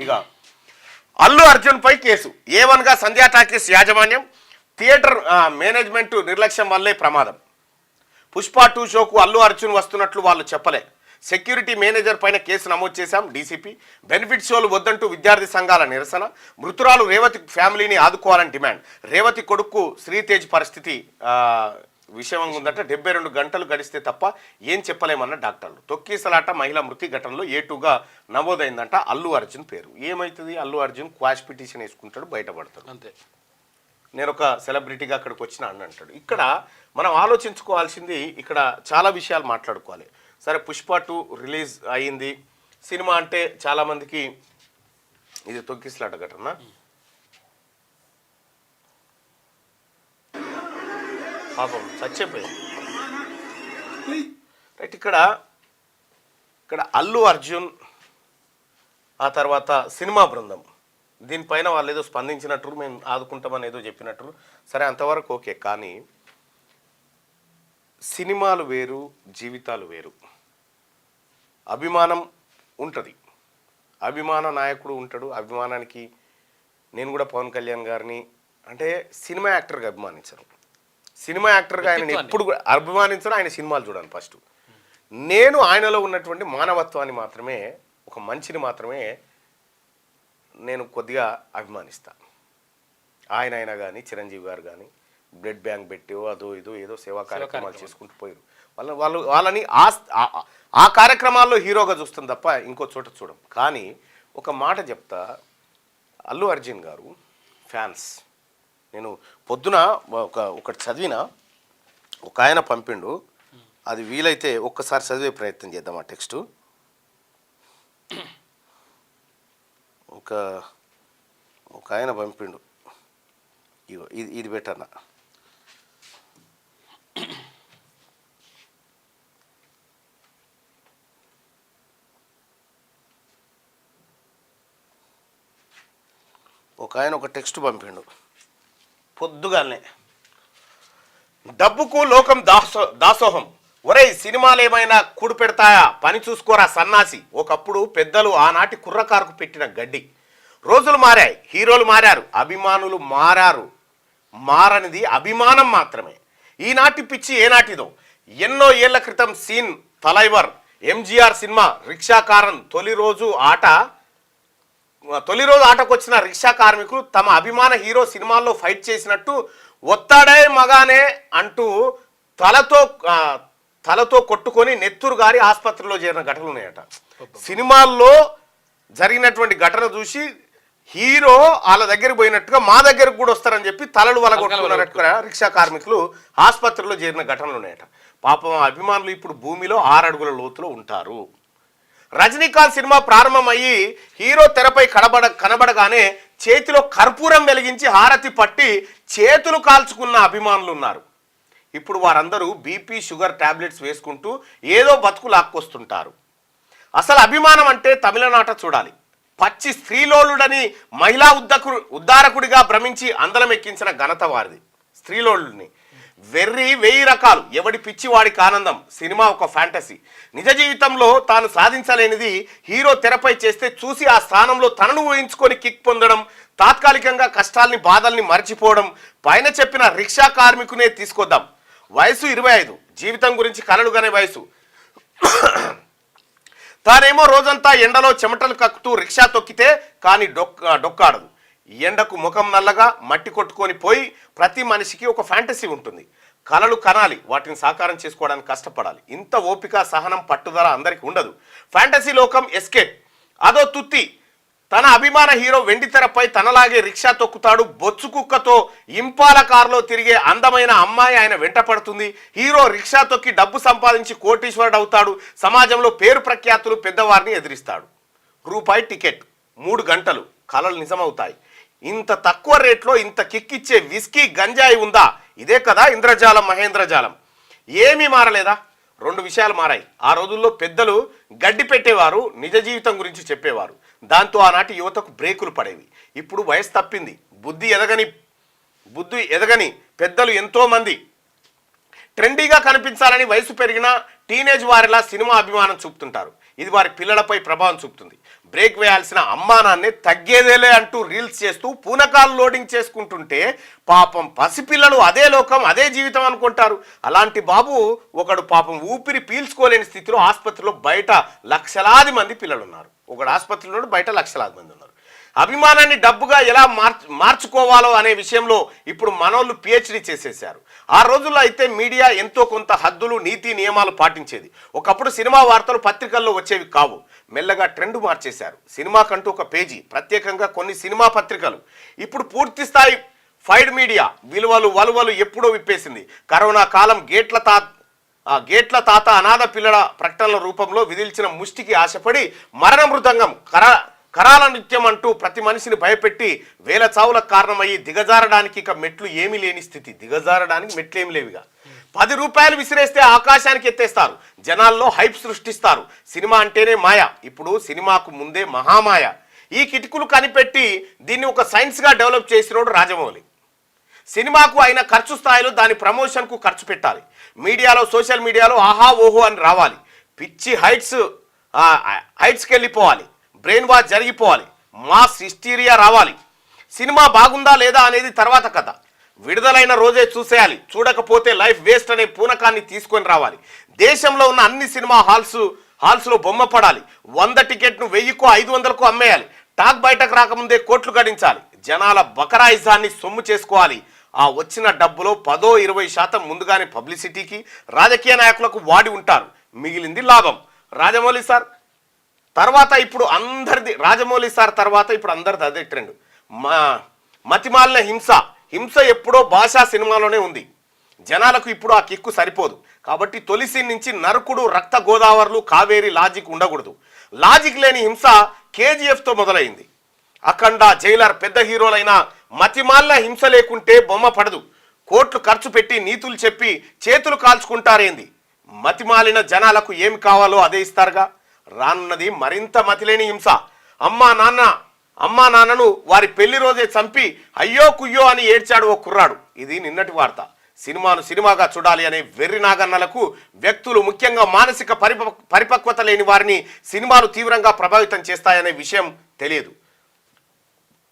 ఇక అల్లు అర్జున్ పై కేసు A1గా సంధ్యా టాకీస్ యాజమాన్యం theatre management నిర్లక్ష్యం వల్లే ప్రమాదం. పుష్ప 2 షోకు అల్లు అర్జున్ వస్తున్నట్లు వాళ్ళు చెప్పలే. సెక్యూరిటీ మేనేజర్ పైన కేసు నమోదు చేశాం డీసీపీ. బెనిఫిట్ షోలు వద్దంటూ విద్యార్థి సంఘాల నిరసన. మృతురాలు రేవతి ఫ్యామిలీని ఆదుకోవాలని డిమాండ్. రేవతి కొడుకు శ్రీతేజ్ పరిస్థితి విషమంగా ఉందంటే 72 గంటలు గడిస్తే తప్ప ఏం చెప్పలేమన్న డాక్టర్లు. తొక్కీసలాట మహిళా మృతి ఘటనలో A2గా నమోదైందంట అల్లు అర్జున్ పేరు. ఏమవుతుంది? అల్లు అర్జున్ క్వాష్ పిటిషన్ వేసుకుంటాడు, బయటపడతాడు. అంతే. నేను ఒక సెలబ్రిటీగా అక్కడికి వచ్చిన అని అంటాడు. ఇక్కడ మనం ఆలోచించుకోవాల్సింది, ఇక్కడ చాలా విషయాలు మాట్లాడుకోవాలి. సరే, పుష్ప 2 రిలీజ్ అయ్యింది. సినిమా అంటే చాలామందికి ఇది తొక్కిసలాట ఘటన. పాపం చచ్చిపోయింది. రైట్. ఇక్కడ అల్లు అర్జున్ ఆ తర్వాత సినిమా బృందం దీనిపైన వాళ్ళు ఏదో స్పందించినట్టు, మేము ఆదుకుంటామని ఏదో చెప్పినట్టు. సరే, అంతవరకు ఓకే. కానీ సినిమాలు వేరు, జీవితాలు వేరు. అభిమానం ఉంటుంది, అభిమాన నాయకుడు ఉంటాడు. అభిమానానికి నేను కూడా పవన్ కళ్యాణ్ గారిని అంటే సినిమా యాక్టర్గా అభిమానించను. సినిమా యాక్టర్గా ఆయన ఎప్పుడు అభిమానించను. ఆయన సినిమాలు చూడాలి ఫస్ట్. నేను ఆయనలో ఉన్నటువంటి మానవత్వాన్ని మాత్రమే, ఒక మంచిని మాత్రమే నేను కొద్దిగా అభిమానిస్తాను. ఆయన కానీ చిరంజీవి గారు కానీ బ్లడ్ బ్యాంక్ పెట్టో అదో ఇదో ఏదో సేవా కార్యక్రమాలు చేసుకుంటూ పోయారు. వాళ్ళని ఆ కార్యక్రమాల్లో హీరోగా చూస్తుంది తప్ప ఇంకో చోట చూడం. కానీ ఒక మాట చెప్తా, అల్లు అర్జున్ గారు ఫ్యాన్స్. నేను పొద్దున ఒకటి చదివిన, ఒక ఆయన పంపిండు, అది వీలైతే ఒక్కసారి చదివే ప్రయత్నం చేద్దాం. ఆ టెక్స్టు ఒక ఆయన పంపిండు. ఇది బెటర్ నా. ఒక ఆయన ఒక టెక్స్ట్ పంపిండు పొద్దుగానే. డబ్బుకు లోకం దాసోహం. ఒరేయ్, సినిమాలు ఏమైనా కూడు పెడతాయా? పని చూసుకోరా సన్నాసి. ఒకప్పుడు పెద్దలు ఆనాటి కుర్రకారుకు పెట్టిన గడ్డి. రోజులు మారాయి, హీరోలు మారారు, అభిమానులు మారారు. మారనిది అభిమానం మాత్రమే. ఈనాటి పిచ్చి ఏనాటిదో. ఎన్నో ఏళ్ల క్రితం సీన్ తలైవర్ ఎంజీఆర్ సినిమా రిక్షాకారన్ తొలి రోజు ఆటకు వచ్చిన రిక్షా కార్మికులు తమ అభిమాన హీరో సినిమాల్లో ఫైట్ చేసినట్టు ఒత్తాడే మగానే అంటూ తలతో కొట్టుకొని నెత్తురు గారి ఆసుపత్రిలో చేరిన ఘటనలు ఉన్నాయట. సినిమాల్లో జరిగినటువంటి ఘటన చూసి హీరో వాళ్ళ దగ్గరికి పోయినట్టుగా మా దగ్గరకు కూడా వస్తారని చెప్పి తలలు వలగొట్టుకున్నట్టుగా రిక్షా కార్మికులు ఆసుపత్రిలో చేరిన ఘటనలు ఉన్నాయట. పాపం అభిమానులు ఇప్పుడు భూమిలో 6 అడుగుల లోతులో ఉంటారు. రజనీకాంత్ సినిమా ప్రారంభమయ్యి హీరో తెరపై కనబడగానే చేతిలో కర్పూరం వెలిగించి హారతి పట్టి చేతులు కాల్చుకున్న అభిమానులు ఉన్నారు. ఇప్పుడు వారందరూ బీపీ షుగర్ టాబ్లెట్స్ వేసుకుంటూ ఏదో బతుకు లాక్కొస్తుంటారు. అసలు అభిమానం అంటే తమిళనాట చూడాలి. పచ్చి స్త్రీలోలుడని మహిళా ఉద్ధారకుడిగా భ్రమించి అందలం ఎక్కించిన ఘనత వారిది. స్త్రీలోలుడిని వెర్రి 1000 రకాలు, ఎవడి పిచ్చి వాడికి ఆనందం. సినిమా ఒక ఫ్యాంటసీ. నిజ జీవితంలో తాను సాధించలేనిది హీరో తెరపై చేస్తే చూసి ఆ స్థానంలో తనను ఊహించుకొని కిక్ పొందడం, తాత్కాలికంగా కష్టాల్ని బాధల్ని మర్చిపోవడం. పైన చెప్పిన రిక్షా కార్మికునే తీసుకొద్దాం. వయసు 25, జీవితం గురించి కలలుగానే వయసు. తానేమో రోజంతా ఎండలో చెమటలు కక్కుతూ రిక్షా తొక్కితే కానీ డొక్కాడదు. ఎండకు ముఖం నల్లగా మట్టి కొట్టుకొని పోయి ప్రతి మనిషికి ఒక ఫ్యాంటసీ ఉంటుంది. కలలు కనాలి, వాటిని సాకారం చేసుకోవడానికి కష్టపడాలి. ఇంత ఓపిక, సహనం, పట్టుదల అందరికీ ఉండదు. ఫ్యాంటసీ లోకం ఎస్కేప్ అదో తుత్తి. తన అభిమాన హీరో వెండి తెరపై తనలాగే రిక్షా తొక్కుతాడు. బొచ్చు కుక్కతో ఇంపాల కారులో తిరిగే అందమైన అమ్మాయి ఆయన వెంట పడుతుంది. హీరో రిక్షా తొక్కి డబ్బు సంపాదించి కోటీశ్వరుడు అవుతాడు. సమాజంలో పేరు ప్రఖ్యాతులు పెద్దవారిని ఎదిరిస్తాడు. రూపాయి టికెట్, 3 గంటలు, కలలు నిజమవుతాయి. ఇంత తక్కువ రేట్లో ఇంత కిక్కిచ్చే విస్కీ గంజాయి ఉందా? ఇదే కదా ఇంద్రజాలం మహేంద్రజాలం. ఏమీ మారలేదా? 2 విషయాలు మారాయి. ఆ రోజుల్లో పెద్దలు గడ్డి పెట్టేవారు, నిజ జీవితం గురించి చెప్పేవారు. దాంతో ఆనాటి యువతకు బ్రేకులు పడేవి. ఇప్పుడు వయసు తప్పింది, బుద్ధి ఎదగని పెద్దలు ఎంతోమంది ట్రెండీగా కనిపించాలని వయసు పెరిగిన టీనేజ్ వారిలా సినిమా అభిమానం చూపుతుంటారు. ఇది వారి పిల్లలపై ప్రభావం చూపుతుంది. బ్రేక్ వేయాల్సిన అమ్మానాన్నే తగ్గేదేలే అంటూ రీల్స్ చేస్తూ పూనకాలు లోడింగ్ చేసుకుంటుంటే పాపం పసిపిల్లలు అదే లోకం అదే జీవితం అనుకుంటారు. అలాంటి బాబు ఒకడు పాపం ఊపిరి పీల్చుకోలేని స్థితిలో ఆసుపత్రిలో బయట లక్షలాది మంది పిల్లలు ఉన్నారు. ఒకడు ఆసుపత్రిలో బయట లక్షలాది మంది ఉన్నారు. అభిమానాన్ని డబ్బుగా ఎలా మార్చుకోవాలో అనే విషయంలో ఇప్పుడు మనోళ్ళు పిహెచ్డి చేసేశారు. ఆ రోజుల్లో అయితే మీడియా ఎంతో కొంత హద్దులు నీతి నియమాలు పాటించేది. ఒకప్పుడు సినిమా వార్తలు పత్రికల్లో వచ్చేవి కావు. మెల్లగా ట్రెండ్ మార్చేశారు. సినిమాకంటూ ఒక పేజీ, ప్రత్యేకంగా కొన్ని సినిమా పత్రికలు. ఇప్పుడు పూర్తి స్థాయి ఫైడ్ మీడియా విలువలు వలువలు ఎప్పుడో విప్పేసింది. కరోనా కాలం గేట్ల తాత అనాథ పిల్లల ప్రకటనల రూపంలో విధిల్చిన ముష్టికి ఆశపడి మరణ మృదంగం కరాల నృత్యం అంటూ ప్రతి మనిషిని భయపెట్టి వేల చావులకు కారణమయ్యి దిగజారడానికి ఇక మెట్లు ఏమీ లేని స్థితి. దిగజారడానికి మెట్లు ఏమి లేవిగా. 10 రూపాయలు విసిరేస్తే ఆకాశానికి ఎత్తేస్తారు. జనాల్లో హైప్ సృష్టిస్తారు. సినిమా అంటేనే మాయ. ఇప్పుడు సినిమాకు ముందే మహామాయ. ఈ కిటికీలు కనిపెట్టి దీన్ని ఒక సైన్స్గా డెవలప్ చేసినోడు రాజమౌళి. సినిమాకు అయిన ఖర్చు స్థాయిలో దాని ప్రమోషన్కు ఖర్చు పెట్టాలి. మీడియాలో సోషల్ మీడియాలో ఆహా ఓహో అని రావాలి. పిచ్చి హైట్స్కి వెళ్ళిపోవాలి. బ్రెయిన్ వాష్ జరిగిపోవాలి. మాస్ హిస్టీరియా రావాలి. సినిమా బాగుందా లేదా అనేది తర్వాత కథ. విడుదలైన రోజే చూసేయాలి. చూడకపోతే లైఫ్ వేస్ట్ అనే పూనకాన్ని తీసుకొని రావాలి. దేశంలో ఉన్న అన్ని సినిమా హాల్స్లో బొమ్మ పడాలి. 100 టికెట్ను 1000కో 500కో అమ్మేయాలి. టాక్ బయటకు రాకముందే కోట్లు గడించాలి. జనాల బకరాయిజాన్ని సొమ్ము చేసుకోవాలి. ఆ వచ్చిన డబ్బులో 10-20% ముందుగానే పబ్లిసిటీకి రాజకీయ నాయకులకు వాడి ఉంటారు. మిగిలింది లాభం. రాజమౌళి సార్ తర్వాత ఇప్పుడు అందరిది అదే ట్రెండ్. మతిమాలిన హింస ఎప్పుడో భాషా సినిమాలోనే ఉంది. జనాలకు ఇప్పుడు ఆ కిక్కు సరిపోదు. కాబట్టి తొలి సీన్ నుంచి నరకుడు, రక్త గోదావరులు, కావేరి లాజిక్ ఉండకూడదు. లాజిక్ లేని హింస KGFతో మొదలైంది. అఖండ, జైలర్ పెద్ద హీరోలైన మతిమాలిన హింస లేకుంటే బొమ్మ పడదు. కోట్లు ఖర్చు పెట్టి నీతులు చెప్పి చేతులు కాల్చుకుంటారేంది? మతిమాలిన జనాలకు ఏమి కావాలో అదే ఇస్తారుగా. రానున్నది మరింత మతిలేని హింస. అమ్మా నాన్నను వారి పెళ్లి రోజే చంపి అయ్యో కుయ్యో అని ఏడ్చాడు ఓ కుర్రాడు. ఇది నిన్నటి వార్త. సినిమాను సినిమాగా చూడాలి అనే వెర్రి నాగన్నలకు వ్యక్తులు, ముఖ్యంగా మానసిక పరిపక్వత లేని వారిని సినిమాలు తీవ్రంగా ప్రభావితం చేస్తాయనే విషయం తెలియదు.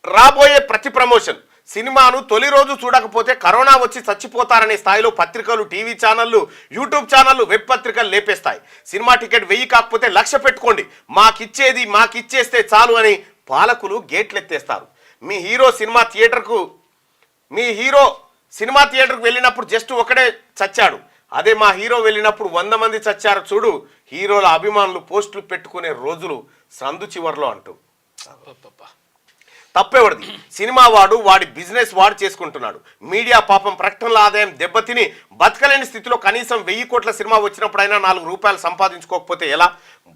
రాబోయే ప్రతి ప్రమోషన్ సినిమాను తొలి రోజు చూడకపోతే కరోనా వచ్చి చచ్చిపోతారనే స్థాయిలో పత్రికలు, టీవీ ఛానళ్లు, యూట్యూబ్ ఛానళ్లు, వెబ్ పత్రికలు లేపేస్తాయి. సినిమా టికెట్ 1000 కాకపోతే 1,00,000 పెట్టుకోండి, మాకిచ్చేస్తే చాలు అని పాలకులు గేట్లు ఎత్తేస్తారు. మీ హీరో సినిమా థియేటర్కు వెళ్ళినప్పుడు జస్ట్ ఒకడే చచ్చాడు. అదే మా హీరో వెళ్ళినప్పుడు 100 మంది చచ్చారు చూడు. హీరోల అభిమానులు పోస్టులు పెట్టుకునే రోజులు సందు చివర్లో అంటూ. తప్పేవాడిది. సినిమా వాడి బిజినెస్ వాడు చేసుకుంటున్నాడు. మీడియా పాపం ప్రకటనల ఆదాయం దెబ్బతిని బతకలేని స్థితిలో కనీసం 1000 కోట్ల సినిమా వచ్చినప్పుడైనా 4 రూపాయలు సంపాదించుకోకపోతే ఎలా?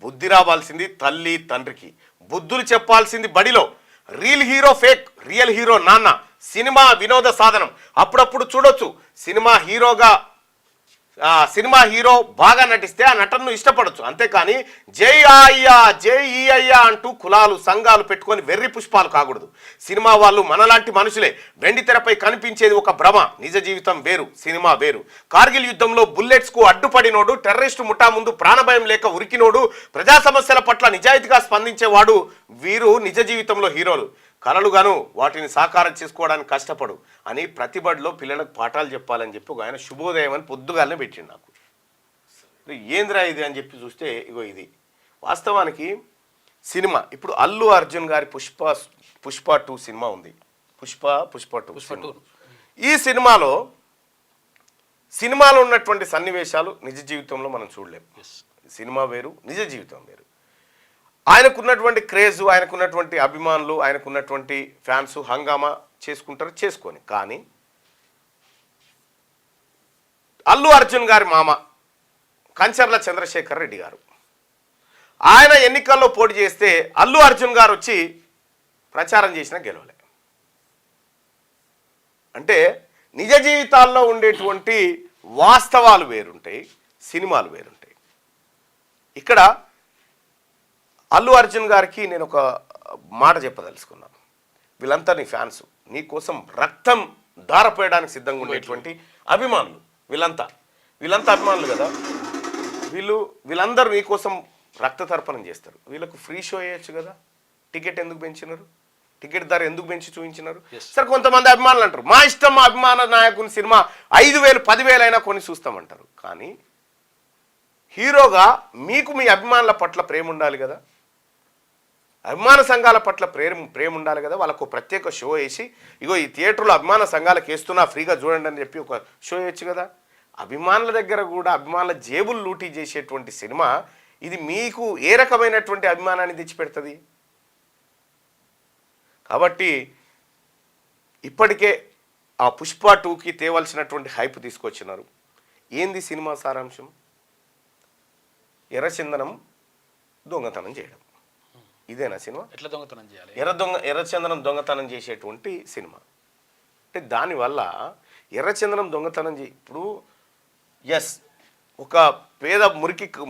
బుద్ధి రావాల్సింది తల్లి తండ్రికి. బుద్ధులు చెప్పాల్సింది బడిలో. Real hero fake, real hero నాన్న. సినిమా వినోద సాధనం. అప్పుడప్పుడు చూడొచ్చు. సినిమా హీరో బాగా నటిస్తే ఆ నటనను ఇష్టపడచ్చు. అంతేకాని జై ఈ అయ్యా అంటూ కులాలు సంఘాలు పెట్టుకొని వెర్రి పుష్పాలు కాకూడదు. సినిమా వాళ్ళు మనలాంటి మనుషులే. వెండి తెరపై కనిపించేది ఒక భ్రమ. నిజ జీవితం వేరు, సినిమా వేరు. కార్గిల్ యుద్ధంలో బుల్లెట్స్కు అడ్డుపడినోడు, టెర్రరిస్టు ముఠా ముందు ప్రాణభయం లేక ఉరికినోడు, ప్రజా సమస్యల పట్ల నిజాయితీగా స్పందించేవాడు వీరు నిజ జీవితంలో హీరోలు. కలలుగాను వాటిని సాకారం చేసుకోవడానికి కష్టపడు అని ప్రతిబడిలో పిల్లలకు పాఠాలు చెప్పాలని చెప్పి ఒక ఆయన శుభోదయం అని పొద్దుగాలనే పెట్టిండు. నాకు ఏంద్రా ఇది అని చెప్పి చూస్తే ఇగో ఇది వాస్తవానికి సినిమా. ఇప్పుడు అల్లు అర్జున్ గారి పుష్ప 2 సినిమా ఉంది. పుష్ప 2 ఈ సినిమాలో ఉన్నటువంటి సన్నివేశాలు నిజ జీవితంలో మనం చూడలేం. సినిమా వేరు, నిజ జీవితం వేరు. ఆయనకున్నటువంటి క్రేజు, ఆయనకున్నటువంటి అభిమానులు, ఆయనకున్నటువంటి ఫ్యాన్స్ హంగామా చేసుకుంటారు, చేసుకొని. కానీ అల్లు అర్జున్ గారి మామ కంచర్ల చంద్రశేఖర్ రెడ్డి గారు ఆయన ఎన్నికల్లో పోటీ చేస్తే అల్లు అర్జున్ గారు వచ్చి ప్రచారం చేసినా గెలవలే. అంటే నిజ జీవితాల్లో ఉండేటువంటి వాస్తవాలు వేరుంటాయి, సినిమాలు వేరుంటాయి. ఇక్కడ అల్లు అర్జున్ గారికి నేను ఒక మాట చెప్పదలుచుకున్నాను. వీళ్ళంతా నీ ఫ్యాన్స్, నీ కోసం రక్తం దారపోయడానికి సిద్ధంగా ఉండేటువంటి అభిమానులు. వీళ్ళంతా అభిమానులు కదా. వీళ్ళందరూ నీ కోసం రక్త తర్పణం చేస్తారు. వీళ్ళకు ఫ్రీ షో వేయచ్చు కదా, టికెట్ ఎందుకు పెంచినారు, టికెట్ ధర ఎందుకు పెంచి చూపించినారు? సరే కొంతమంది అభిమానులు అంటారు మా ఇష్టం, మా అభిమాన నాయకుని సినిమా 5,000 10,000 అయినా కొని చూస్తామంటారు. కానీ హీరోగా మీకు మీ అభిమానుల పట్ల ప్రేమ ఉండాలి కదా, అభిమాన సంఘాల పట్ల ప్రేమ ఉండాలి కదా. వాళ్ళకు ప్రత్యేక షో వేసి ఇగో ఈ థియేటర్లో అభిమాన సంఘాలకు వేస్తున్నా ఫ్రీగా చూడండి అని చెప్పి ఒక షో వేయచ్చు కదా. అభిమానుల దగ్గర కూడా అభిమానుల జేబులు లూటీ చేసేటువంటి సినిమా ఇది మీకు ఏ రకమైనటువంటి అభిమానాన్ని తెచ్చిపెడుతుంది? కాబట్టి ఇప్పటికే ఆ పుష్ప 2కి తేవలసినటువంటి హైప్ తీసుకొచ్చినారు. ఏంది సినిమా సారాంశం? ఎర్రచందనం దొంగతనం చేయడం. ఇదేనా సినిమా? ఎట్లా దొంగతనం చేయాలి? ఎర్రచందనం దొంగతనం చేసేటువంటి సినిమా. అంటే దానివల్ల ఎర్రచందనం దొంగతనం ఇప్పుడు ఎస్ ఒక పేద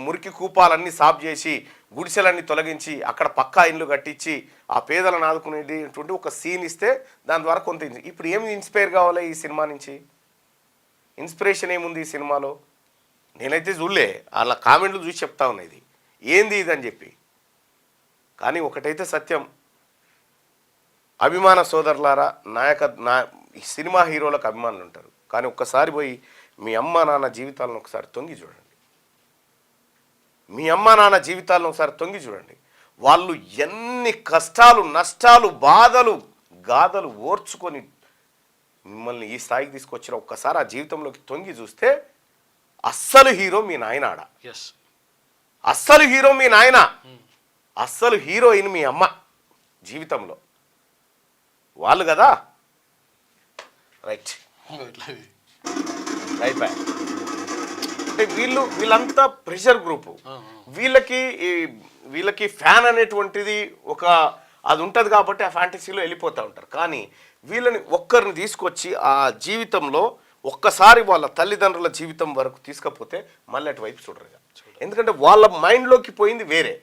మురికి కూపాలన్నీ సాఫ్ చేసి గుడిసెలన్నీ తొలగించి అక్కడ పక్కా ఇల్లు కట్టించి ఆ పేదలను ఆదుకునేటువంటి ఒక సీన్ ఇస్తే దాని ద్వారా కొంత ఇప్పుడు ఏమి ఇన్స్పైర్ కావాలి ఈ సినిమా నుంచి? ఇన్స్పిరేషన్ ఏముంది ఈ సినిమాలో? నేనైతే చూడలే, అలా కామెంట్లు చూసి చెప్తా ఉన్నా ఇది ఏంది ఇది అని చెప్పి. కానీ ఒకటైతే సత్యం, అభిమాన సోదరులారా, సినిమా హీరోలకు అభిమానులు ఉంటారు. కానీ ఒక్కసారి పోయి మీ అమ్మ నాన్న జీవితాలను ఒకసారి తొంగి చూడండి, మీ అమ్మ నాన్న జీవితాలను ఒకసారి తొంగి చూడండి. వాళ్ళు ఎన్ని కష్టాలు, నష్టాలు, బాధలు, గాథలు ఓర్చుకొని మిమ్మల్ని ఈ స్థాయికి తీసుకొచ్చిన ఒక్కసారి ఆ జీవితంలోకి తొంగి చూస్తే అస్సలు హీరో మీ నాయనాడ, అస్సలు హీరో మీ నాయన, అస్సలు హీరోయిన్ మీ అమ్మ జీవితంలో వాళ్ళు కదా. Right right boy. అంటే వీళ్ళంతా ప్రెషర్ గ్రూపు. వీళ్ళకి ఫ్యాన్ అనేటువంటిది ఒక అది ఉంటుంది కాబట్టి ఆ ఫ్యాంటసీలో వెళ్ళిపోతూ ఉంటారు. కానీ వీళ్ళని ఒక్కరిని తీసుకొచ్చి ఆ జీవితంలో ఒక్కసారి వాళ్ళ తల్లిదండ్రుల జీవితం వరకు తీసుకపోతే మళ్ళీ అటువైపు చూడరు. ఎందుకంటే వాళ్ళ మైండ్లోకి పోయింది వేరే,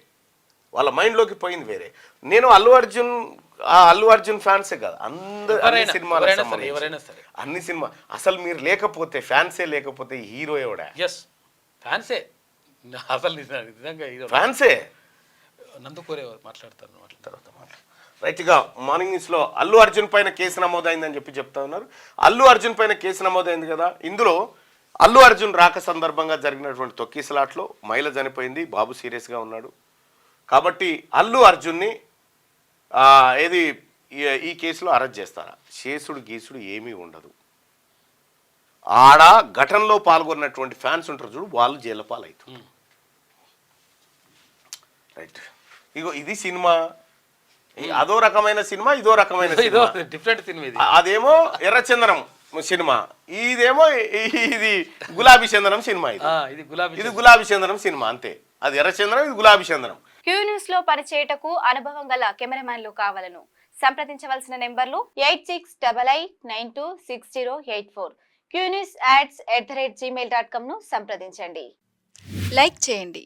వాళ్ళ మైండ్లోకి పోయింది వేరే. నేను అల్లు అర్జున్ ఫ్యాన్సే కాదు, అన్ని సినిమా అసలు మీరు లేకపోతే ఫ్యాన్సే లేకపోతే హీరో ఎవడా? ఫ్యాన్సే అసలు ఫ్యాన్సే. నందుకోరే మాట్లాడతారు తర్వాత రైట్గా మార్నింగ్ న్యూస్లో అల్లు అర్జున్ పైన కేసు నమోదైందని చెప్తా ఉన్నారు. అల్లు అర్జున్ పైన కేసు నమోదైంది కదా. ఇందులో అల్లు అర్జున్ రాక సందర్భంగా జరిగినటువంటి తొక్కిసలాట్లో మహిళ చనిపోయింది, బాబు సీరియస్గా ఉన్నాడు. కాబట్టి అల్లు అర్జున్ని ఈ కేసులో అరెస్ట్ చేస్తారా? శేసుడు గీసుడు ఏమీ ఉండదు. ఆడ ఘటనలో పాల్గొన్నటువంటి ఫ్యాన్స్ ఉంటారు చూడు, వాళ్ళు జైలు పాలవుతారు. రైట్, ఇగో ఇది సినిమా, అదో రకమైన సినిమా, ఇదో రకమైన డిఫరెంట్ సినిమా. అదేమో ఎర్రచందనం సినిమా, ఇదేమో ఇది గులాబీ చందనం సినిమా. ఇది గులాబీ చందనం సినిమా అంతే. అది ఎర్రచందనం, ఇది గులాబీ చందనం. క్యూ న్యూస్ లో పనిచేయటకు అనుభవం గల కెమెరామ్యాన్లు కావాలను సంప్రదించవలసిన నెంబర్లు 8688926084. qnewsads@gmail.com ను సంప్రదించండి. లైక్ చేయండి.